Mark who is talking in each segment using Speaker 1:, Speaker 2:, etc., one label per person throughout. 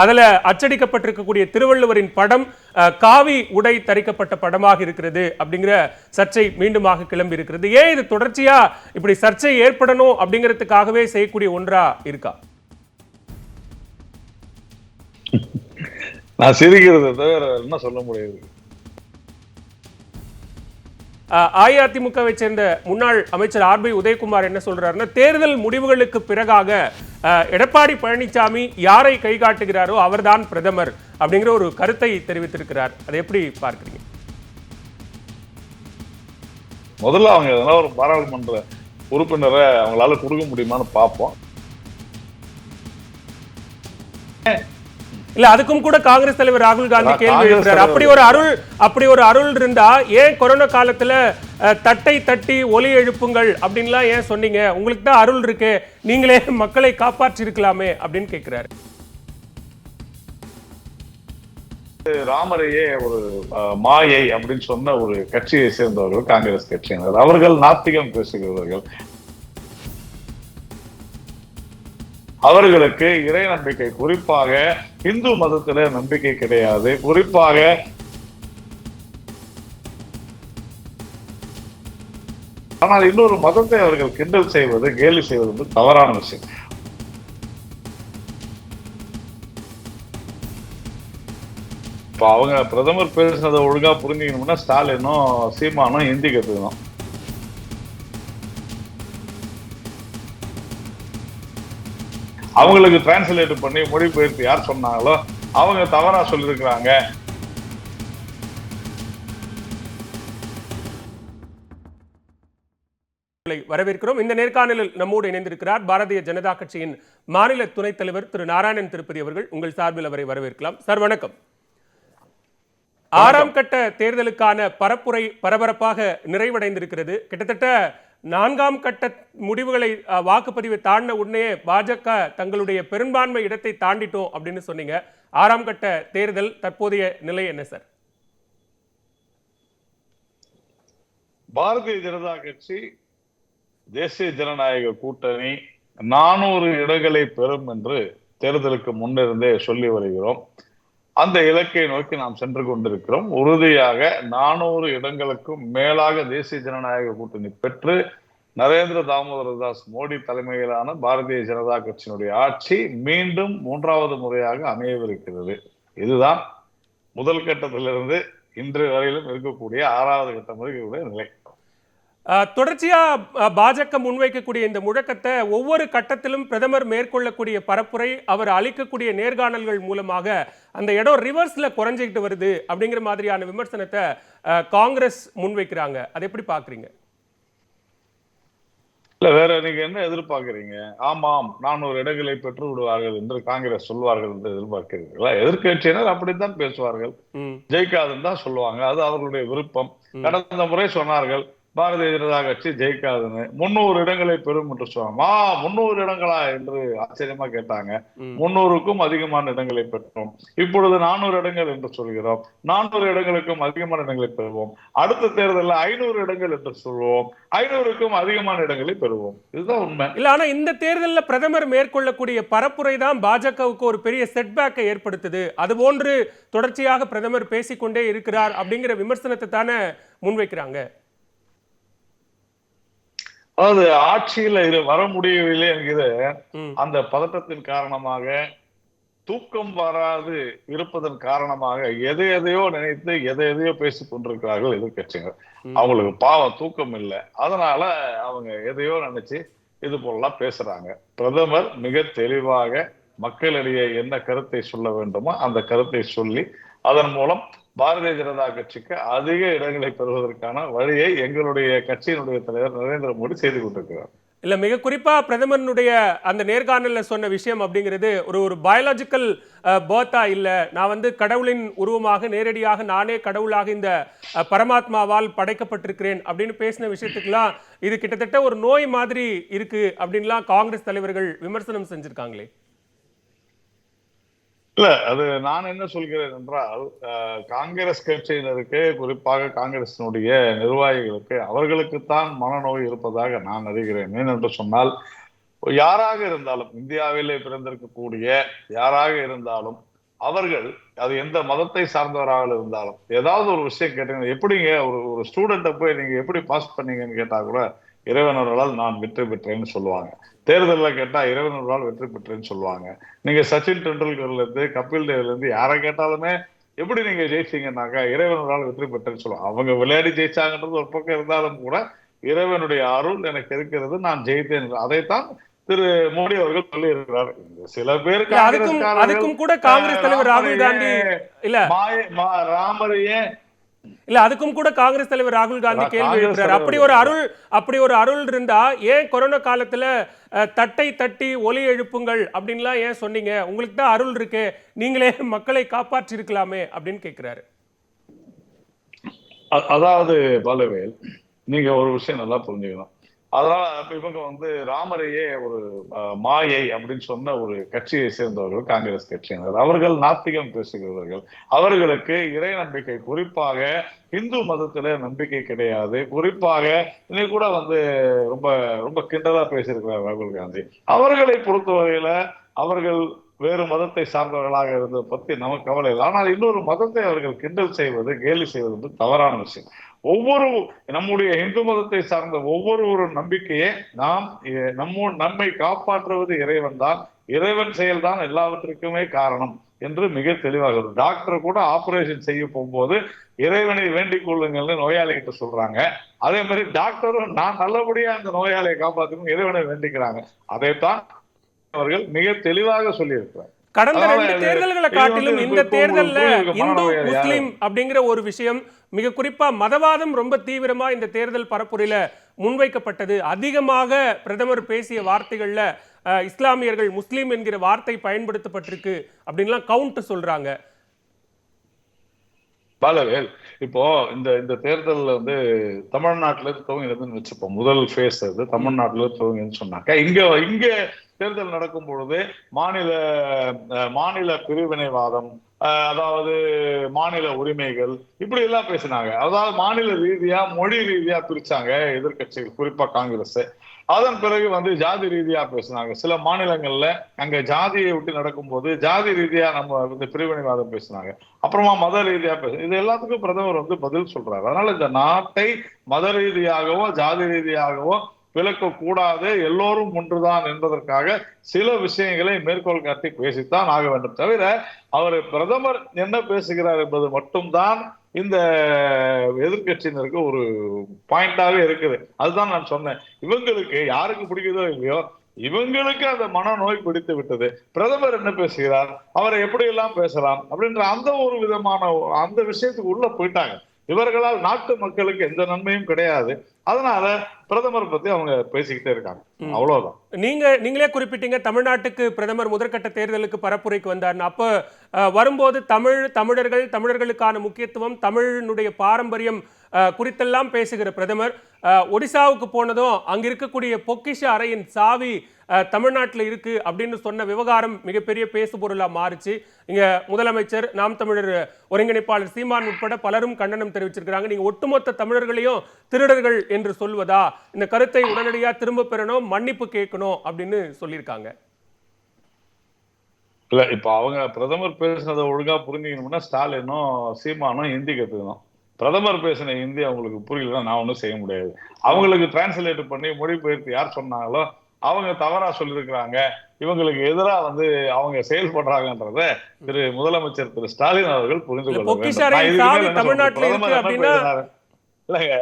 Speaker 1: அதுல அச்சடிக்கப்பட்டிருக்கக்கூடிய திருவள்ளுவரின் படம் காவி உடை தரிக்கப்பட்ட படமாக இருக்கிறது அப்படிங்கிற சர்ச்சை மீண்டுமாக கிளம்பி இருக்கிறது. ஏன் இது தொடர்ச்சியா இப்படி சர்ச்சை ஏற்படணும் அப்படிங்கிறதுக்காகவே செய்யக்கூடிய ஒன்றா இருக்கா?
Speaker 2: நான் சிரிக்கிறத தவிர என்ன சொல்ல முடியாது.
Speaker 1: அஇஅதிமுகவை சேர்ந்த முன்னாள் அமைச்சர் ஆர் பி உதயகுமார் என்ன சொல்றாருன்னா, தேர்தல் முடிவுகளுக்கு பிறகாக எடப்பாடி பழனிசாமி யாரை கை காட்டுகிறாரோ அவர்தான் பிரதமர் அப்படிங்கிற ஒரு கருத்தை தெரிவித்திருக்கிறார். அதை எப்படி பார்க்கிறீங்க?
Speaker 2: முதல்ல அவங்க எதனா ஒரு பாராளுமன்ற உறுப்பினரை அவங்களால கொடுக்க முடியுமான்னு பார்ப்போம்.
Speaker 1: இல்ல, அதுக்கும் கூட காங்கிரஸ் தலைவர் ராகுல் காந்தி கேள்வி எழுப்புறாரு. அப்படி ஒரு அருள் இருந்தா ஏன் கொரோனா காலத்துல தட்டை தட்டி ஒலி எழுப்புங்கள் அப்படின்லாம் ஏன் சொன்னீங்க? உங்களுக்கு தான் அருள் இருக்கு, நீங்களே மக்களை காப்பாற்றி இருக்கலாமே அப்படின்னு கேட்கிறாரு.
Speaker 2: ராமரையே ஒரு மாயை அப்படின்னு சொன்ன ஒரு கட்சியை சேர்ந்தவர்கள் காங்கிரஸ் கட்சியினர். அவர்கள் நாத்திகம் பேசுகிறவர்கள். அவர்களுக்கு இறை நம்பிக்கை, குறிப்பாக இந்து மதத்தில நம்பிக்கை கிடையாது. குறிப்பாக ஆனால் இன்னொரு மதத்தை அவர்கள் கிண்டல் செய்வது, கேலி செய்வது தவறான விஷயம். இப்ப அவங்க பிரதமர் பேசுனதை ஒழுங்கா புரிஞ்சுக்கணும்னா ஸ்டாலினும் சீமானும் ஹிந்தி கத்துக்கணும். அவங்களுக்கு டிரான்ஸ்லேட் பண்ணி மொழிபெயர்த்து யார் சொன்னாங்களோ அவங்க தவறா சொல்லியிருக்கிறாங்க.
Speaker 1: வரவேற்கிறோம். இந்த நேர்காணலில் நம்மோடு இணைந்திருக்கிறார் பாரதிய ஜனதா கட்சியின் மாநில துணைத் தலைவர் திரு நாராயணன் திருப்பதி அவர்கள். உங்கள் சார்பில் அவரை வரவேற்கலாம். சார் வணக்கம். 6ஆம் கட்ட தேர்தலுக்கான பரப்புரை பரபரப்பாக நிறைவடைந்திருக்கிறது. கிட்டத்தட்ட 4ஆம் கட்ட முடிவுகளை வாக்குப்பதிவை தாண்டின உடனே பாஜக தங்களுடைய பெரும்பான்மை இடத்தை தாண்டிட்டோம் அப்படின்னு சொன்னீங்க. 6ஆம் கட்ட தேர்தல் தற்போதைய நிலை என்ன சார்?
Speaker 2: பாரதிய ஜனதா கட்சி தேசிய ஜனநாயக கூட்டணி 400 இடங்களை பெறும் என்று தேர்தலுக்கு முன்னிருந்தே சொல்லி வருகிறோம். அந்த இலக்கை நோக்கி நாம் சென்று கொண்டிருக்கிறோம். உறுதியாக 400 இடங்களுக்கும் மேலாக தேசிய ஜனநாயக கூட்டணி பெற்று நரேந்திர தாமோதரதாஸ் மோடி தலைமையிலான பாரதிய ஜனதா கட்சியினுடைய ஆட்சி மீண்டும் 3வது முறையாக அமையவிருக்கிறது. இதுதான் முதல் கட்டத்திலிருந்து இன்று வரையிலும் இருக்கக்கூடிய 6வது கட்டம் இருக்கக்கூடிய நிலை.
Speaker 1: தொடர்ச்சியா பாஜக முன்வைக்கக்கூடிய இந்த முழக்கத்தை ஒவ்வொரு கட்டத்திலும் பிரதமர் மேற்கொள்ளக்கூடிய பரப்புரை, அவர் அளிக்கக்கூடிய நேர்காணல்கள் மூலமாக அந்த இடம் ரிவர்ஸ்ல குறைஞ்சிக்கிட்டு வருது அப்படிங்கிற மாதிரியான விமர்சனத்தை காங்கிரஸ் முன்வைக்கிறாங்க. அதை எப்படி பாக்குறீங்க?
Speaker 2: இல்ல, வேற நீங்க என்ன எதிர்பார்க்கிறீங்க? ஆமாம் 400 இடங்களை பெற்று விடுவார்கள் என்று காங்கிரஸ் சொல்வார்கள் என்று எதிர்பார்க்கிறீர்களா? எதிர்கட்சியினர் அப்படித்தான் பேசுவார்கள். ஜெயிக்காதுன்னு தான் சொல்லுவாங்க. அது அவர்களுடைய விருப்பம். கடந்த முறை சொன்னார்கள் பாரதிய ஜனதா கட்சி ஜெயிக்காதுன்னு. 300 இடங்களை பெறும் என்று சொன்னாங்க. 300 இடங்களா என்று ஆச்சரியமா கேட்டாங்க. 300க்கும் அதிகமான இடங்களை பெற்றோம். இப்பொழுது 400 இடங்கள் என்று சொல்கிறோம். 400 இடங்களுக்கும் அதிகமான இடங்களை பெறுவோம். அடுத்த தேர்தலில் 500 இடங்கள் என்று சொல்வோம். 500க்கும் அதிகமான இடங்களை பெறுவோம். இதுதான் உண்மை.
Speaker 1: இல்ல, ஆனா இந்த தேர்தலில் பிரதமர் மேற்கொள்ளக்கூடிய பரப்புரை தான் பாஜகவுக்கு ஒரு பெரிய செட்பேக்கை ஏற்படுத்துது. அதுபோன்று தொடர்ச்சியாக பிரதமர் பேசிக்கொண்டே இருக்கிறார் அப்படிங்கிற விமர்சனத்தை தானே முன்வைக்கிறாங்க.
Speaker 2: அதாவது ஆட்சியில வர முடியவில்லை என்கிற அந்த பதட்டத்தின் காரணமாக, தூக்கம் வராது இருப்பதன் காரணமாக எதையோ நினைத்து எதையோ பேசிக் கொண்டிருக்கிறார்கள் எதிர்கட்சிகள். அவங்களுக்கு பாவம் தூக்கம் இல்லை. அதனால அவங்க எதையோ நினைச்சு இது போலலாம் பேசுறாங்க. பிரதமர் மிக தெளிவாக மக்களிடையே என்ன கருத்தை சொல்ல வேண்டுமோ அந்த கருத்தை சொல்லி அதன் மூலம் பாரதிய ஜனதா கட்சிக்கு அதிக இடங்களை பெறுவதற்கான வழியை எங்களுடைய கட்சியினுடைய தலைவர் நரேந்திர மோடி செய்து கொண்டிருக்கிறார்.
Speaker 1: இல்ல, மிக குறிப்பா பிரதமருடைய அந்த நேர்காணல்ல சொன்ன விஷயம் அப்படிங்கிறது ஒரு பயாலஜிக்கல் பர்த்தா இல்ல, நான் கடவுளின் உருவமாக நேரடியாக நானே கடவுளாக இந்த பரமாத்மாவால் படைக்கப்பட்டிருக்கிறேன் அப்படின்னு பேசின விஷயத்துக்கெல்லாம் இது கிட்டத்தட்ட ஒரு நோய் மாதிரி இருக்கு அப்படின்லாம் காங்கிரஸ் தலைவர்கள் விமர்சனம் செஞ்சிருக்காங்களே.
Speaker 2: இல்ல, அது நான் என்ன சொல்கிறேன் என்றால், காங்கிரஸ் கட்சியினருக்கு, குறிப்பாக காங்கிரசினுடைய நிர்வாகிகளுக்கு அவர்களுக்குத்தான் மனநோய் இருப்பதாக நான் அறிகிறேன். ஏனென்று சொன்னால் யாராக இருந்தாலும், இந்தியாவிலே பிறந்திருக்கக்கூடிய யாராக இருந்தாலும், அவர்கள் அது எந்த மதத்தை சார்ந்தவராக இருந்தாலும் ஏதாவது ஒரு விஷயம் கேட்டீங்க, எப்படிங்க ஒரு ஒரு ஸ்டூடெண்ட்டை போய் நீங்க எப்படி பாஸ் பண்ணீங்கன்னு கேட்டா கூட இறைவனர்களால் நான் வெற்றி பெற்றேன்னு சொல்லுவாங்க. தேர்தலில் கேட்டா இறைவனர்களால் வெற்றி பெற்றேன்னு சொல்லுவாங்க. நீங்க சச்சின் டெண்டுல்கர்ல இருந்து கபில் தேவ்ல இருந்து யாரை கேட்டாலுமே எப்படி நீங்க ஜெயிச்சீங்கன்னாக்கா இறைவனர்களால் வெற்றி பெற்றேன்னு சொல்லுவாங்க. அவங்க விளையாடி ஜெயிச்சாங்கன்றது ஒரு பக்கம் இருந்தாலும் கூட இறைவனுடைய அருள் எனக்கு இருக்கிறது, நான் ஜெயித்தேன். அதைத்தான் திரு மோடி அவர்கள் சொல்லி இருக்கிறார். சில பேர் காங்கிரஸ்காரர்கள்
Speaker 1: அதுக்கும் கூட காங்கிரஸ் தலைவர் ராகுல் காந்தி இல்ல
Speaker 2: ராமரையே
Speaker 1: இல்ல அதுக்கும் கூட காங்கிரஸ் தலைவர் ராகுல் காந்தி கேள்வி எழுப்புறாரு. அப்படி ஒரு அருள் இருந்தா ஏன் கொரோனா காலத்துல தட்டை தட்டி ஒலி எழுப்புங்கள் அப்படின்லாம் ஏன் சொன்னீங்க? உங்களுக்கு தான் அருள் இருக்கு, நீங்களே மக்களை காப்பாற்றி இருக்கலாமே அப்படின்னு கேட்கிறாரு.
Speaker 2: அதாவது பாலவேல், நீங்க ஒரு விஷயம் நல்லா புரிஞ்சுக்கணும். அதனால இவங்க ராமரையே ஒரு மாயை அப்படின்னு சொன்ன ஒரு கட்சியை சேர்ந்தவர்கள் காங்கிரஸ் கட்சியினர். அவர்கள் நாத்திகம் பேசுகிறவர்கள். அவர்களுக்கு இறை நம்பிக்கை, குறிப்பாக இந்து மதத்துல நம்பிக்கை கிடையாது. குறிப்பாக இன்னைக்கு கூட ரொம்ப ரொம்ப கிண்டலா பேசியிருக்கிறார் ராகுல் காந்தி. அவர்களை பொறுத்தவரையில அவர்கள் வேறு மதத்தை சார்ந்தவர்களாக இருந்ததை பத்தி நமக்கு கவலை இல்லை. ஆனால் இன்னொரு மதத்தை அவர்கள் கிண்டல் செய்வது, கேலி செய்வது தவறான விஷயம். நம்முடைய இந்து மதத்தை சார்ந்த ஒவ்வொரு நம்பிக்கையை நாம் நம்மை காப்பாற்றுவது இறைவன் தான், இறைவன் செயல்தான் எல்லாவற்றுக்குமே காரணம் என்று மிக தெளிவாக. டாக்டர் கூட ஆபரேஷன் செய்ய போகும்போது இறைவனை வேண்டிக் கொள்ளுங்கள்னு நோயாளி கிட்ட சொல்றாங்க. அதே மாதிரி டாக்டரும் நான் நல்லபடியா அந்த நோயாளியை காப்பாற்றணும் இறைவனை வேண்டிக்கிறாங்க. அதைத்தான் அவர்கள் மிக தெளிவாக சொல்லியிருக்கிறார்.
Speaker 1: கடந்த 2 தேர்தல்களை காட்டிலும் இந்த தேர்தல்ல இந்து முஸ்லிம் அப்படிங்கிற ஒரு விஷயம், மிக குறிப்பா மதவாதம் ரொம்ப தீவிரமா இந்த தேர்தல் பரப்புரையில முன்வைக்கப்பட்டது. அதிகமாக பிரதமர் பேசிய வார்த்தைகள்ல இஸ்லாமியர்கள், முஸ்லிம் என்கிற வார்த்தை பயன்படுத்தப்பட்டிருக்கு அப்படின்லாம் கவுண்ட் சொல்றாங்க.
Speaker 2: பாலவேல், இப்போ இந்த தேர்தல் தமிழ்நாட்டுல இருந்து துவங்கினதுன்னு வச்சுப்போம். முதல் ஃபேஸ் தமிழ்நாட்டுல இருந்து துவங்கினு சொன்னாக்க இங்க தேர்தல் நடக்கும் பொழுது மாநில பிரிவினைவாதம், அதாவது மாநில உரிமைகள், இப்படி எல்லாம் பேசினாங்க. அதாவது மாநில ரீதியா, மொழி ரீதியா பிரிச்சாங்க எதிர்கட்சிகள், குறிப்பா காங்கிரஸ். அதன் பிறகு ஜாதி ரீதியா பேசினாங்க. சில மாநிலங்கள்ல அங்க ஜாதியை விட்டு நடக்கும்போது ஜாதி ரீதியா நம்ம பிரிவினைவாதம் பேசினாங்க. அப்புறமா மத ரீதியா இது எல்லாத்துக்கும் பிரதமர் பதில் சொல்றாரு. அதனால இந்த நாட்டை மத ரீதியாகவோ ஜாதி ரீதியாகவோ விலக்க கூடாது, எல்லோரும் ஒன்றுதான் என்பதற்காக சில விஷயங்களை மேற்கோள் காட்டி பேசித்தான் ஆக வேண்டும். தவிர அவர் பிரதமர் என்ன பேசுகிறார் என்பது மட்டும்தான் இந்த எதிர்கட்சியினருக்கு ஒரு பாயிண்டாவே இருக்குது. அதுதான் நான் சொன்னேன். இவங்களுக்கு யாருக்கு பிடிக்குதோ இல்லையோ, இவங்களுக்கு அந்த மனநோய் பிடித்து விட்டது. பிரதமர் என்ன பேசுகிறார், அவரை எப்படி எல்லாம் பேசலாம் அப்படின்ற அந்த ஒரு விதமான அந்த விஷயத்துக்கு உள்ள போயிட்டாங்க. இவர்களால் நாட்டு மக்களுக்கு எந்த நன்மையும் கிடையாது. அதனால பிரதமர் பத்தி அவங்க பேசிக்கிட்டே இருக்காங்க, அவ்வளவுதான்.
Speaker 1: நீங்களே குறிப்பிட்டீங்க தமிழ்நாட்டுக்கு பிரதமர் முதற்கட்ட தேர்தலுக்கு பரப்புரைக்கு வந்தார். அப்ப வரும்போது தமிழர்களுக்கான முக்கியத்துவம், தமிழினுடைய பாரம்பரியம் குறித்தெல்லாம் பேசுகிற பிரதமர் ஒடிசாவுக்கு போனதும் அங்க இருக்கக்கூடிய பொக்கிஷ அறையின் சாவி தமிழ்நாட்டில் இருக்கு அப்படின்னு சொன்ன விவகாரம் மிகப்பெரிய பேசு பொருளா மாறுச்சு. இங்க முதலமைச்சர், நாம் தமிழர் ஒருங்கிணைப்பாளர் சீமான் உட்பட பலரும் கண்டனம் தெரிவிச்சிருக்கிறாங்க. நீங்க ஒட்டுமொத்த தமிழர்களையும் திருடர்கள் என்று சொல்வதா? இந்த கருத்தை உடனடியா திரும்ப பெறணும், மன்னிப்பு கேட்கணும் அப்படின்னு சொல்லியிருக்காங்க.
Speaker 2: இல்ல, இப்ப அவங்க பிரதமர் பேசுனதை ஒழுங்கா புரிஞ்சுக்கணும்னா ஸ்டாலினும் சீமானும் ஹிந்தி கத்துக்கணும். பிரதமர் பேசின ஹிந்தி அவங்களுக்கு புரியலன்னா நான் ஒன்றும் செய்ய முடியாது. அவங்களுக்கு டிரான்ஸ்லேட் பண்ணி மொழிபெயர்த்து யார் சொன்னாங்களோ அவங்க தவறா சொல்லியிருக்கிறாங்க, இவங்களுக்கு எதிரா அவங்க செயல்படுறாங்கன்றத திரு முதலமைச்சர் திரு ஸ்டாலின் அவர்கள் புரிந்து கொள்ள வேண்டும். இல்லங்க,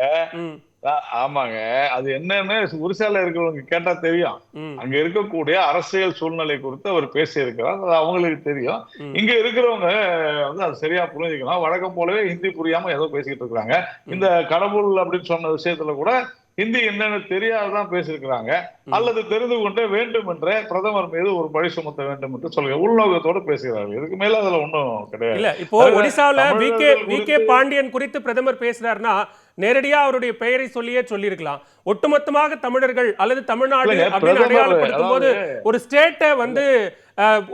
Speaker 2: ஆமாங்க, அது என்னன்னு ஒரிசால இருக்கிறவங்க கேட்டா தெரியும். அங்க இருக்கக்கூடிய அரசியல் சூழ்நிலை குறித்து அவர் பேசி இருக்கிறார், அது அவங்களுக்கு தெரியும். இங்க இருக்கிறவங்க அது சரியா புரிஞ்சுக்கணும். வழக்கம் போலவே ஹிந்தி புரியாம ஏதோ பேசிக்கிட்டு இருக்காங்க. இந்த கடவுள் அப்படின்னு சொன்ன விஷயத்துல கூட ஹிந்தி என்னன்னு தெரியாதுதான் பேசியிருக்கிறாங்க, அல்லது தெரிந்து கொண்டே வேண்டும் என்ற பிரதமர் மீது ஒரு பழி சுமத்த வேண்டும் என்று சொல்லுங்க உள்நோக்கத்தோடு பேசுகிறார்கள். இதுக்கு மேல அதுல ஒண்ணும் கிடையாது.
Speaker 1: இல்ல, இப்போ ஒடிசால வி.கே. பாண்டியன் குறித்து பிரதமர் பேசுறாருன்னா நேரடியா அவருடைய பெயரை சொல்லியே சொல்லியிருக்கலாம். ஒட்டுமொத்தமாக தமிழர்கள் அல்லது தமிழ்நாடு அப்படின்னு அடையாளப்படுத்தும் போது ஒரு ஸ்டேட்டை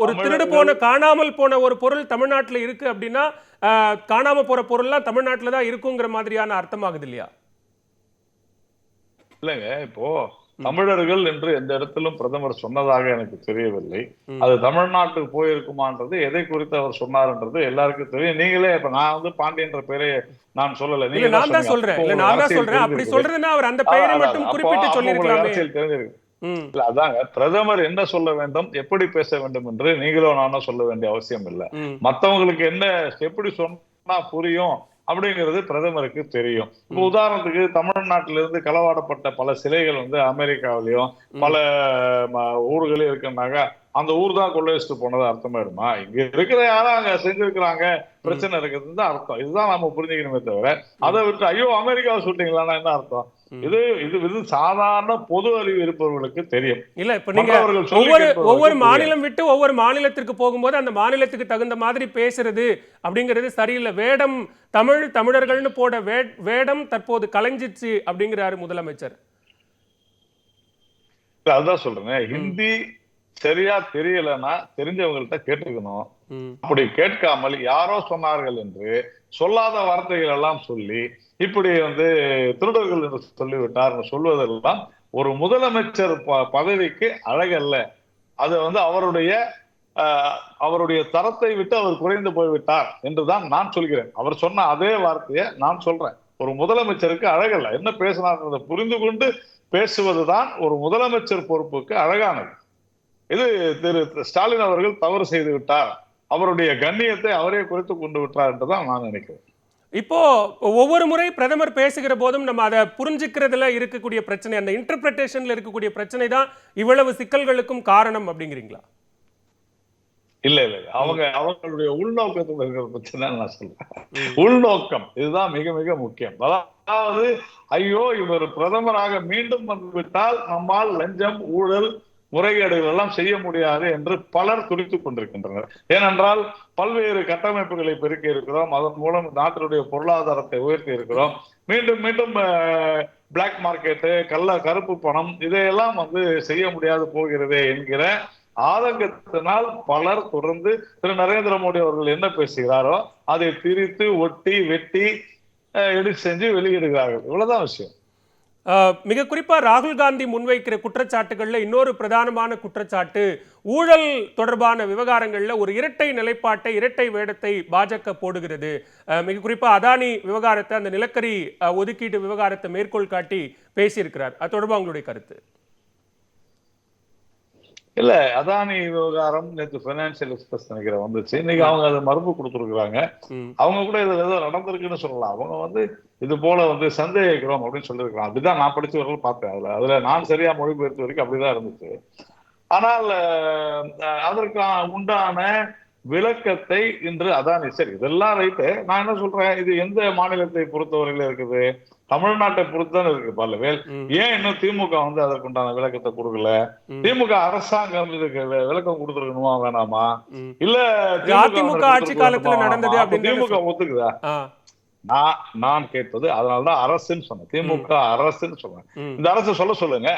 Speaker 1: ஒரு திருடு போன, காணாமல் போன ஒரு பொருள் தமிழ்நாட்டுல இருக்கு அப்படின்னா காணாம போற பொருள்லாம் தமிழ்நாட்டுல தான் இருக்குங்கிற மாதிரியான அர்த்தமாகுது இல்லையா?
Speaker 2: இல்லைங்க, இப்போ தமிழர்கள் என்று எந்த இடத்திலும் பிரதமர் சொன்னதாக எனக்கு தெரியவில்லை. அது தமிழ்நாட்டுக்கு போயிருக்குமான்றது, எதை குறித்து அவர் சொன்னார்ன்றது எல்லாருக்கும் தெரியும். நீங்களே இப்ப நான் வந்து பாண்டியன்ற பேரே நான் சொல்லல, நீங்க
Speaker 1: நான் தான் சொல்றேன். அப்படி சொல்றதுன்னா அவர் அந்த பெயரை மட்டும் குறிப்பிட்டு சொல்லிருக்கலாமே.
Speaker 2: அரசியல் தெரிஞ்சிருக்கு. இல்ல அதாங்க, பிரதமர் என்ன சொல்ல வேண்டும், எப்படி பேச வேண்டும் என்று நீங்களோ நானோ சொல்ல வேண்டிய அவசியம் இல்ல. மத்தவங்களுக்கு என்ன எப்படி சொன்னா புரியும் அப்படிங்கிறது பிரதமருக்கு தெரியும். இப்ப உதாரணத்துக்கு தமிழ்நாட்டில இருந்து களவாடப்பட்ட பல சிலைகள் வந்து அமெரிக்காவிலயும் பல ஊர்களையும் இருக்குன்னாங்க, அந்த ஊர் தான் கொள்ளையடிச்சுட்டு போனது அர்த்தமாயிடுமா? இங்க இருக்கிற யாரும் அங்க செஞ்சிருக்கிறாங்க, பிரச்சனை இருக்குதுன்னு தான் அர்த்தம். இதுதான் நம்ம புரிஞ்சுக்கணுமே தவிர அதை விட்டு ஐயோ அமெரிக்காவை சொல்லிட்டீங்களான்னா என்ன அர்த்தம்? இது சாதாரண பொது அறிவு இருப்பவர்களுக்கு தெரியும்.
Speaker 1: இல்ல இப்ப நீங்க ஒவ்வொரு மாநிலம் விட்டு ஒவ்வொரு மாநிலத்திற்கு போகும்போது அந்த மாநிலத்துக்கு தகுந்த மாதிரி பேசுறது அப்படிங்கிறது சரியில்லை. வேடம் தமிழர்கள்னு போட வேடம் தற்போது கலைஞ்சிச்சு அப்படிங்கிறாரு முதலமைச்சர்.
Speaker 2: அதுதான் சொல்றேன், ஹிந்தி சரியா தெரியலன்னா தெரிஞ்சவங்கள்ட்ட கேட்டுக்கணும். அப்படி கேட்காமல் யாரோ சொன்னார்கள் என்று சொல்லாத வார்த்தைகள் எல்லாம் சொல்லி இப்படி வந்து திருடர்கள் என்று சொல்லிவிட்டார் சொல்வதெல்லாம் ஒரு முதலமைச்சர் பதவிக்கு அழகல்ல. அது வந்து அவருடைய தரத்தை விட்டு அவர் குறைந்து போய்விட்டார் என்றுதான் நான் சொல்கிறேன். அவர் சொன்ன அதே வார்த்தையை நான் சொல்றேன். ஒரு முதலமைச்சருக்கு அழகல்ல. என்ன பேசினார் புரிந்து கொண்டு பேசுவதுதான் ஒரு முதலமைச்சர் பொறுப்புக்கு அழகானது. இது திரு ஸ்டாலின் அவர்கள் தவறு செய்து விட்டார், அவருடைய கண்ணியத்தை அவரே குறைத்து கொண்டு விட்டார் என்றுதான் நான் நினைக்கிறேன்.
Speaker 1: இப்போ ஒவ்வொரு முறை பிரதமர் பேசுகிற போதும் நம்ம அதை புரிஞ்சுக்கிறதுல இருக்கக்கூடிய பிரச்சனை, அந்த இன்டர்பிரேஷன்ல இருக்கக்கூடிய பிரச்சனை தான் இவ்வளவு சிக்கல்களுக்கும் காரணம் அப்படிங்கிறீங்களா?
Speaker 2: இல்ல அவங்களுடைய உள்நோக்கத்துல இருக்கிற பிரச்சனை நான் சொல்றேன். உள்நோக்கம் இதுதான் மிக மிக முக்கியம். அதாவது ஐயோ இவர் பிரதமராக மீண்டும் வந்துவிட்டால் நம்மால் லஞ்சம் ஊழல் முறைகேடுகள் எல்லாம் செய்ய முடியாது என்று பலர் துடித்துக் கொண்டிருக்கின்றனர். ஏனென்றால் பல்வேறு கட்டமைப்புகளை பெருக்கி இருக்கிறோம், அதன் மூலம் நாட்டினுடைய பொருளாதாரத்தை உயர்த்தி இருக்கிறோம். மீண்டும் மீண்டும் பிளாக் மார்க்கெட்டு, கருப்பு பணம் இதையெல்லாம் வந்து செய்ய முடியாது போகிறதே என்கிற ஆதங்கத்தினால் பலர் தொடர்ந்து திரு நரேந்திர மோடி அவர்கள் என்ன பேசுகிறாரோ அதை திரித்து ஒட்டி வெட்டி எடிட் செஞ்சு வெளியிடுகிறார்கள். இவ்வளவுதான் விஷயம்.
Speaker 1: மிக குறிப்பா ராகுல் காந்தி முன்வைக்கிற குற்றச்சாட்டுகள்ல இன்னொரு பிரதானமான குற்றச்சாட்டு, ஊழல் தொடர்பான விவகாரங்கள்ல ஒரு இரட்டை நிலைப்பாட்டை, இரட்டை வேடத்தை பாஜக போடுகிறது. மிக குறிப்பா அதானி விவகாரத்தை, அந்த நிலக்கரி ஒதுக்கீட்டு விவகாரத்தை மேற்கோள் காட்டி பேசியிருக்கிறார். அது தொடர்பாக உங்களுடைய கருத்து?
Speaker 2: இல்ல, அதானி விவகாரம் நேற்று பைனான்சியல் எக்ஸ்பிரஸ் நினைக்கிறேன் வந்துச்சு. இன்னைக்கு அவங்க அதை மறுப்பு கொடுத்துருக்காங்க. அவங்க கூட இது ஏதோ நடந்திருக்குன்னு சொல்லலாம். அவங்க வந்து இது போல வந்து சந்தேகிக்கிறோம் அப்படின்னு சொல்லியிருக்கலாம். அப்படிதான் நான் படிச்ச வரலாம் பார்த்தேன். அதுல நான் சரியா மொழிபெயர்த்த வரைக்கும் அப்படிதான் இருந்துச்சு. ஆனால் அதற்கு உண்டான விளக்கத்தை இன்று அதானி, சரி இதெல்லாம் ரைட்டு, நான் என்ன சொல்றேன், இது எந்த மாநிலத்தை பொறுத்தவரையில இருக்குது? தமிழ்நாட்டை பொறுத்துதான் இருக்கு பல்லவேல். ஏன் இன்னும் திமுக வந்து அதற்குண்டான விளக்கத்தை கொடுக்கல? திமுக அரசாங்கம் இதுக்கு விளக்கம் கொடுத்துருக்கணுமா வேணாமா? இல்ல
Speaker 1: அதிமுக ஆட்சி காலத்துல நடந்தது
Speaker 2: திமுக ஒத்துக்குதா? நான் கேட்பது அதனாலதான் அரசுன்னு சொன்னேன். திமுக அரசுன்னு சொன்னேன். இந்த அரசு சொல்ல சொல்லுங்க,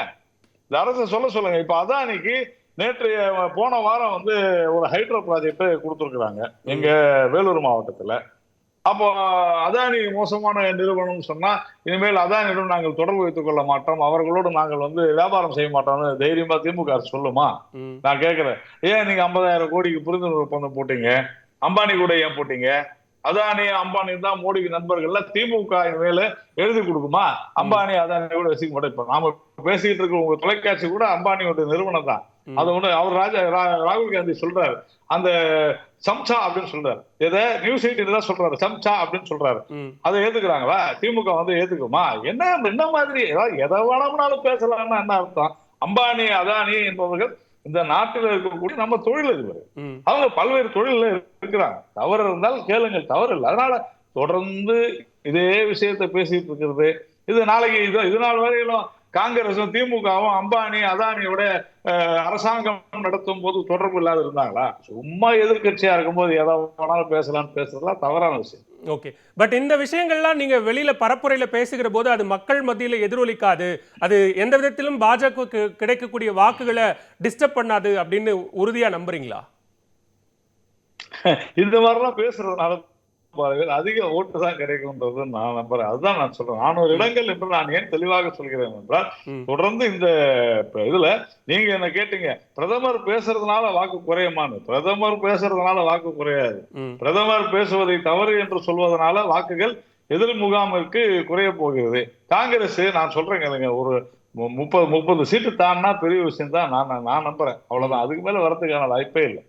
Speaker 2: இந்த அரசு சொல்ல சொல்லுங்க. இப்ப அதானிக்கு நேற்று போன வாரம் வந்து ஒரு ஹைட்ரோ ப்ராஜெக்ட் கொடுத்துருக்குறாங்க எங்க வேலூர் மாவட்டத்துல. அப்போ அதானி மோசமான நிறுவனம் சொன்னா இனிமேல் அதானியுடன் நாங்கள் தொடர்பு வைத்துக் கொள்ள மாட்டோம், அவர்களோடு நாங்கள் வந்து வியாபாரம் செய்ய மாட்டோம்னு தைரியமா திமுக சொல்லுமா? நான் கேட்கிறேன், ஏன் நீங்க 50,000 கோடிக்கு புரிந்துணர்வு ஒப்பந்தம் போட்டீங்க? அம்பானி கூட ஏன் போட்டீங்க? அதானி அம்பானி தான் மோடிக்கு நண்பர்கள்ல, திமுக மேல எழுதி கொடுக்குமா? அம்பானி அதானி கூட வச்சுக்க மாட்டோம். இப்ப நாம பேசிக்கிட்டு இருக்க உங்க தொலைக்காட்சி கூட அம்பானியோட நிறுவனம் தான். அது ஒண்ணு அவர் ராகுல் காந்தி சொல்றாரு, அந்த சம்சா அப்படின்னு சொல்றாரு. எதை நியூஸ் 18 தான் சொல்றாரு, சம்சா அப்படின்னு சொல்றாரு. அதை ஏத்துக்கிறாங்களா? திமுக வந்து ஏத்துக்குமா? என்ன மாதிரி எதை வேணாம்னாலும் பேசலாம்னா என்ன அர்த்தம்? அம்பானி அதானி என்பவர்கள் இந்த நாட்டில் இருக்கக்கூடிய நம்ம தொழிலதிபர், அவங்க பல்வேறு தொழில இருக்கிறாங்க. தவறு இருந்தால் கேளுங்கள், தவறு இல்லை. அதனால தொடர்ந்து இதே விஷயத்த பேசிட்டு இருக்கிறது, இது நாளைக்கு இது நாள் வரையிலும் காங்கிரசும் திமுகவும் அம்பானி அதானியோட அரசாங்கம் நடத்தும் போது தொடர்பு இல்லாத இருந்தாங்களா? சும்மா எதிர்கட்சியா இருக்கும்போது எதாவது பேசலாம்னு பேசுறதுலாம் தவறான விஷயம்.
Speaker 1: ஓகே, பட் இந்த விஷயங்கள்லாம் நீங்க வெளியில பரப்புரையில பேசுகிற போது அது மக்கள் மத்தியில எதிரொலிக்காது, அது எந்த விதத்திலும் பாஜகவுக்கு கிடைக்கக்கூடிய வாக்குகளை டிஸ்டர்ப் பண்ணாது அப்படின்னு உறுதியா நம்புறீங்களா?
Speaker 2: இந்த மாதிரிலாம் பேசுறதுனால பாருங்கள் அதிக ஓட்டு தான் கிடைக்கும்ன்றது நான் நம்புறேன். அதுதான் நான் சொல்றேன். 400 இடங்கள் என்று நான் ஏன் தெளிவாக சொல்கிறேன் என்றால், தொடர்ந்து இந்த இதுல நீங்க என்ன கேட்டீங்க, பிரதமர் பேசுறதுனால வாக்கு குறையுமான்னு. பிரதமர் பேசுறதுனால வாக்கு குறையாது. பிரதமர் பேசுவதை தவறு என்று சொல்வதனால வாக்குகள் எதிர் முகாமிற்கு குறைய போகிறது. காங்கிரஸ் நான் சொல்றேங்க, ஒரு 30 சீட்டு தான்னா பெரிய விஷயம் தான் நான் நம்புறேன். அவ்வளவுதான். அதுக்கு மேல வரதுக்கான வாய்ப்பே இல்லை.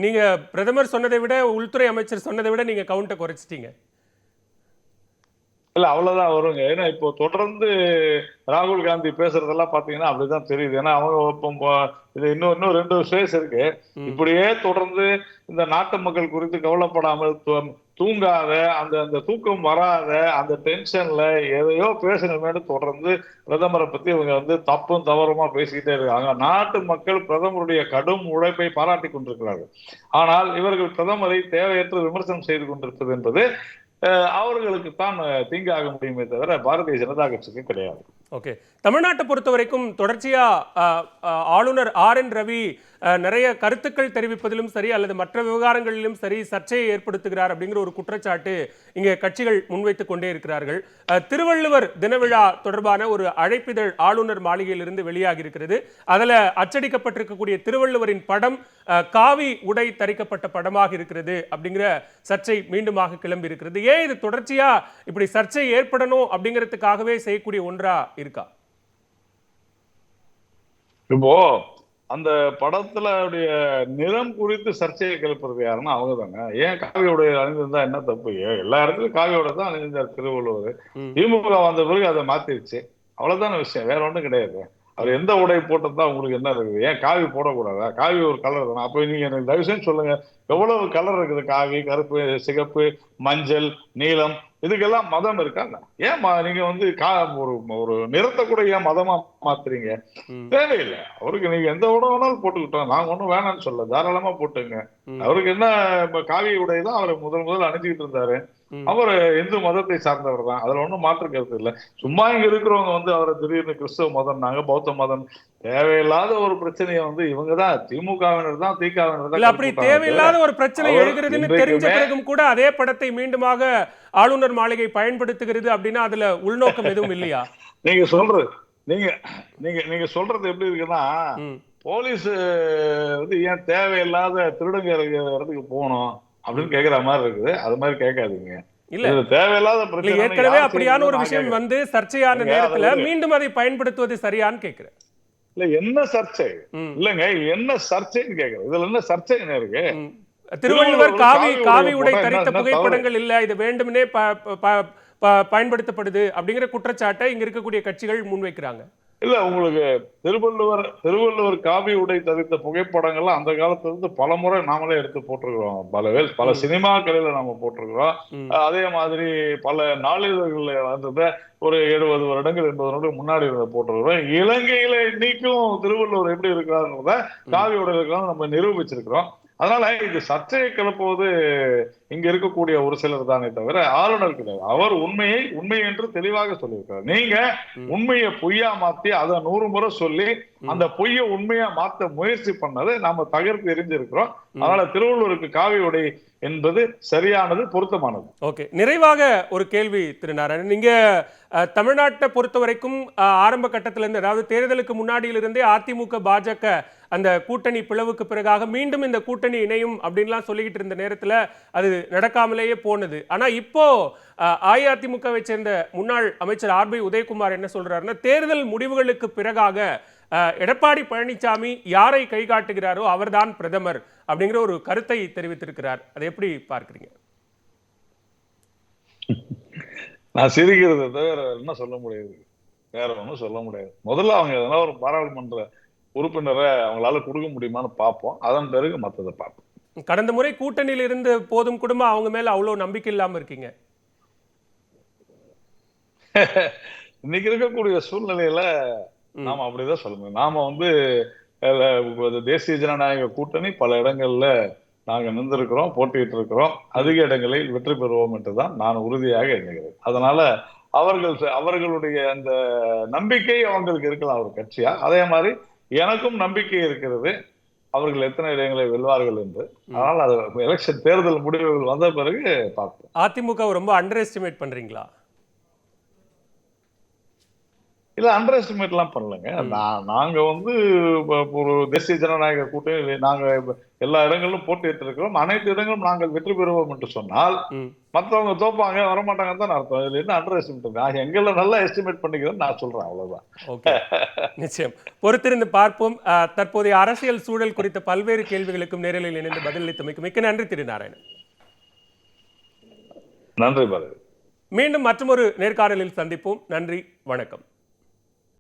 Speaker 1: நீங்க பிரதமர் சொன்னதை விட, உள்துறை அமைச்சர் சொன்னதை விட நீங்க கவுண்ட குறைச்சிட்டீங்க.
Speaker 2: இல்ல அவ்வளவுதான் வருங்க. ஏன்னா இப்போ தொடர்ந்து ராகுல் காந்தி பேசுறதெல்லாம் பாத்தீங்கன்னா அப்படிதான் தெரியுது. ஏன்னா அவங்க இது இன்னும் 2 ஃபேஸ் இருக்கு. இப்படியே தொடர்ந்து இந்த நாட்டு மக்கள் குறித்து கவலைப்படாமல் தூங்காத, அந்த தூக்கம் வராத அந்த டென்ஷன்ல எதையோ பேசணுமேனு தொடர்ந்து பிரதமரை பத்தி இவங்க தப்பும் தவறுமா பேசிக்கிட்டே இருக்காங்க. நாட்டு மக்கள் பிரதமருடைய கடும் உழைப்பை பாராட்டி கொண்டிருக்கிறார்கள். ஆனால் இவர்கள் பிரதமரை தேவையற்ற விமர்சனம் செய்து கொண்டிருப்பது என்பது அவர்களுக்கு தான் தீங்காக முடியுமே தவிர பாரதிய ஜனதா கட்சிக்கு கிடையாது.
Speaker 1: ஓகே. தமிழ்நாட்டை பொறுத்த வரைக்கும் தொடர்ச்சியா ஆளுநர் RN ரவி நிறைய கருத்துக்கள் தெரிவிப்பதிலும் சரி அல்லது மற்ற விவகாரங்களிலும் சரி சர்ச்சையை ஏற்படுத்துகிறார் அப்படிங்கிற ஒரு குற்றச்சாட்டு இங்கே கட்சிகள் முன்வைத்துக் கொண்டே இருக்கிறார்கள். திருவள்ளுவர் தின விழா தொடர்பான ஒரு அழைப்பிதழ் ஆளுநர் மாளிகையிலிருந்து வெளியாகி இருக்கிறது. அதில் அச்சடிக்கப்பட்டிருக்கக்கூடிய திருவள்ளுவரின் படம் காவி உடை தரிக்கப்பட்ட படமாக இருக்கிறது அப்படிங்கிற சர்ச்சை மீண்டுமாக கிளம்பி இருக்கிறது. ஏன் இது தொடர்ச்சியா இப்படி சர்ச்சை ஏற்படணும் அப்படிங்கிறதுக்காகவே செய்யக்கூடிய ஒன்றா இருக்கா?
Speaker 2: இப்போ அந்த படத்துல நிறம் குறித்து சர்ச்சையை கிளப்புறது யாருன்னா அவங்க தாங்க. ஏன் காவியோட அணிந்திருந்தா என்ன தப்பு? எல்லா இடத்துலயும் காவியோட தான் அணிந்திருந்தார் திருவள்ளுவர். திமுக வந்த பிறகு அதை மாத்திருச்சு. அவ்வளவுதான விஷயம், வேற ஒண்ணும் கிடையாது. அவர் எந்த உடை போட்டதா உங்களுக்கு என்ன இருக்குது? ஏன் காவி போடக்கூடாதா? காவி ஒரு கலர் தானே. அப்ப நீங்க எனக்கு தயவுசெய்து சொல்லுங்க, எவ்வளவு கலர் இருக்குது? காவி, கருப்பு, சிகப்பு, மஞ்சள், நீலம், இதுக்கெல்லாம் மதம் இருக்கா? ஏன் நீங்க ஒரு நிறத்தை கூட ஏன் மதமா மாத்துறீங்க? தேவையில்லை. அவருக்கு நீங்க எந்த உடை வேணாலும் போட்டுக்கிட்டோம், நாங்க ஒண்ணும் வேணாம்னு சொல்ல, தாராளமா போட்டுங்க. அவருக்கு என்ன, காவி உடைதான் அவர் முதல் அணிஞ்சுக்கிட்டு இருந்தாரு. அவர் இந்து மதத்தை சார்ந்தவர் தான், அதுல ஒண்ணும் மாற்று கருத்து இல்லை. சும்மா இங்க இருக்கிறவங்க அவரை திடீர்னு கிறிஸ்தவ மதம், நாங்க பௌத்த மதம், தேவையில்லாத ஒரு பிரச்சனையை திமுகவினர் தான் திகாவினர் தான்.
Speaker 1: அப்படி தேவையில்லாத ஒரு பிரச்சனை எழுகிறதுன்னு தெரிஞ்ச பிறகும் கூட அதே படத்தை மீண்டுமாக ஆளுநர் மாளிகை பயன்படுத்துகிறது அப்படின்னா அதுல உள்நோக்கம் எதுவும் இல்லையா?
Speaker 2: நீங்க சொல்றது நீங்க சொல்றது எப்படி இருக்குன்னா, போலீஸ் ஏன் தேவையில்லாத திருடங்க இடத்துக்கு போகணும் அப்படின்னு கேக்குற மாதிரி இருக்குது. அது மாதிரி கேட்காதீங்க. இல்ல, தேவையில்லாத பிரச்சனை.
Speaker 1: ஏற்கனவே அப்படியான ஒரு விஷயம் சர்ச்சையான நேரத்துல மீண்டும் அதை பயன்படுத்துவது சரியான்னு கேக்குறேன்.
Speaker 2: இல்ல என்ன சர்ச்சை? இல்லங்க, என்ன சர்ச்சைன்னு கேக்குறேன். இதுல என்ன சர்ச்சை என்ன இருக்கு?
Speaker 1: திருவள்ளுவர் காவி உடை தரித்த புகைப்படங்கள் இல்ல, இது வேண்டும்னே பயன்படுத்தப்படுது அப்படிங்கிற குற்றச்சாட்டை இங்க இருக்கக்கூடிய கட்சிகள் முன்வைக்கிறாங்க.
Speaker 2: இல்ல, உங்களுக்கு திருவள்ளுவர் காவி உடை தரித்த புகைப்படங்கள்லாம் அந்த காலத்துல இருந்து பல முறை நாமளே எடுத்து போட்டிருக்கிறோம். பல சினிமாக்களில நாம போட்டிருக்கிறோம். அதே மாதிரி பல நாளிதழ்கள்ல வந்தத ஒரு 70 வருடங்கள் 80 வருடங்கள் முன்னாடி போட்டிருக்கிறோம். இலங்கையில இன்னைக்கும் திருவள்ளுவர் எப்படி இருக்கிறாருன்றத காவி உடை இருக்கலாம் நம்ம நிரூபிச்சிருக்கிறோம். அதனால இது சர்ச்சையை கிளப்புவது இங்க இருக்கக்கூடிய ஒரு சிலர் தானே தவிர ஆளுநர் கிடையாது. அவர் உண்மை என்று தெளிவாக சொல்லியிருக்காரு. நீங்க உண்மையை பொய்யா மாத்தி அதை 100 முறை சொல்லி அந்த பொய்யை உண்மையா மாத்த முயற்சி பண்ணதை நாம தகர்த்து எரிஞ்சிருக்கிறோம். அதனால திருவள்ளுவருக்கு காவி உடை என்பது சரியானது, பொருத்தமானது.
Speaker 1: ஓகே, நிறைவாக ஒரு கேள்வி திரு நாராயணன், நீங்க தமிழ்நாட்டை பொறுத்த வரைக்கும் ஆரம்ப கட்டத்திலிருந்து, அதாவது தேர்தலுக்கு முன்னாடியிலிருந்தே அதிமுக பாஜக அந்த கூட்டணி பிளவுக்கு பிறகாக மீண்டும் இந்த கூட்டணி இணையும் அப்படின்லாம் சொல்லிக்கிட்டு இருந்த நேரத்தில் அது நடக்காமலேயே போனது. ஆனா இப்போ அஇஅதிமுகவை சேர்ந்த முன்னாள் அமைச்சர் RB உதயகுமார் என்ன சொல்றாருன்னா, தேர்தல் முடிவுகளுக்கு பிறகாக எடப்பாடி பழனிசாமி யாரை கை காட்டுகிறாரோ அவர்தான் பிரதமர் அப்படிங்கிற ஒரு கருத்தை தெரிவித்திருக்கிறார். அதை எப்படி பார்க்கிறீங்க?
Speaker 2: நான் சிரிக்கிறத தவிர என்ன சொல்ல முடியாது, வேற ஒன்றும் சொல்ல முடியாது. முதல்ல அவங்க எதனா ஒரு பாராளுமன்ற உறுப்பினரை அவங்களால கொடுக்க முடியுமான்னு பார்ப்போம், அதன் பிறகு மற்றதை பார்ப்போம்.
Speaker 1: கடந்த முறை கூட்டணியில் இருந்த போதும் குடும்பம் அவங்க மேல அவ்வளவு நம்பிக்கை இல்லாம இருக்கீங்க.
Speaker 2: இன்னைக்கு இருக்கக்கூடிய சூழ்நிலையில நாம அப்படிதான் சொல்ல முடியும். நாம தேசிய ஜனநாயக கூட்டணி பல இடங்கள்ல நாங்க நின்றிருக்கிறோம், போட்டிட்டு இருக்கிறோம். அதிக இடங்களில் வெற்றி பெறுவோம் என்றுதான் நான் உறுதியாக எண்ணுகிறேன். அதனால அவர்களுடைய அந்த நம்பிக்கை அவங்களுக்கு இருக்கலாம் ஒரு கட்சியா. அதே மாதிரி எனக்கும் நம்பிக்கை இருக்கிறது. அவர்கள் எத்தனை இடங்களை வெல்வார்கள் என்று. ஆனால் அது எலெக்ஷன் தேர்தல் முடிவுகள் வந்த பிறகு பார்ப்போம்.
Speaker 1: அதிமுக ரொம்ப அண்டர் எஸ்டிமேட் பண்றீங்களா?
Speaker 2: இல்ல அண்டர் எஸ்டிமேட் எல்லாம் பண்ணலங்க. நாங்க வந்து ஒரு தேசிய ஜனநாயக கூட்டணி நாங்க எல்லா இடங்களிலும் போட்டியிட்டு இருக்கிறோம். அனைத்து இடங்களும் நாங்கள் வெற்றி பெறுவோம் என்று சொன்னால் மற்றவங்க தோப்பாங்க வரமாட்டாங்கன்னு தான் அர்த்தம். இதுல என்ன அண்டர் எஸ்டிமேட்? நான் எங்களை நல்லா எஸ்டிமேட் பண்ணிக்கிறேன்னு நான் சொல்றேன், அவ்வளவுதான்.
Speaker 1: ஓகே, நிச்சயம் பொறுத்திருந்து பார்ப்போம். தற்போதைய அரசியல் சூழல் குறித்த பல்வேறு கேள்விகளுக்கும் நேரலில் இணைந்து பதிலளித்தமைக்கு மிக்க நன்றி திரு நாராயணன்.
Speaker 2: நன்றி பாரதி.
Speaker 1: மீண்டும் மற்றொரு நேர்காணலில் சந்திப்போம். நன்றி, வணக்கம்.